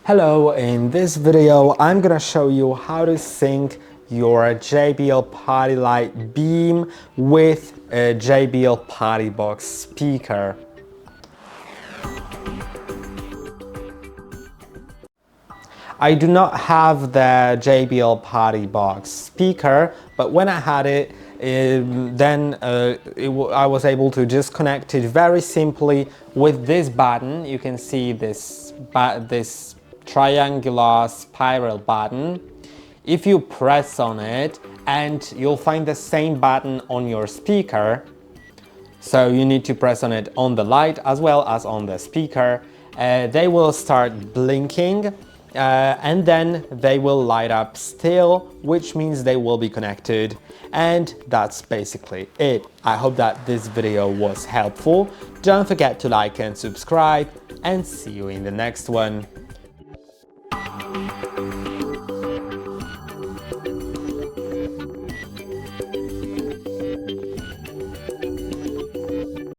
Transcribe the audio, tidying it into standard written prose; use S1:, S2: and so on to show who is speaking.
S1: Hello, in this video I'm gonna show you how to sync your JBL PartyLight Beam with a JBL Partybox speaker. I do not have the JBL Partybox speaker, but when I had it, I was able to just connect it very simply with this button. You can see this triangular spiral button. If you press on it, and you'll find the same button on your speaker, so you need to press on it on the light as well as on the speaker. They will start blinking and then they will light up still, which means they will be connected, and that's basically it. I hope that this video was helpful. Don't forget to like and subscribe, and see you in the next one.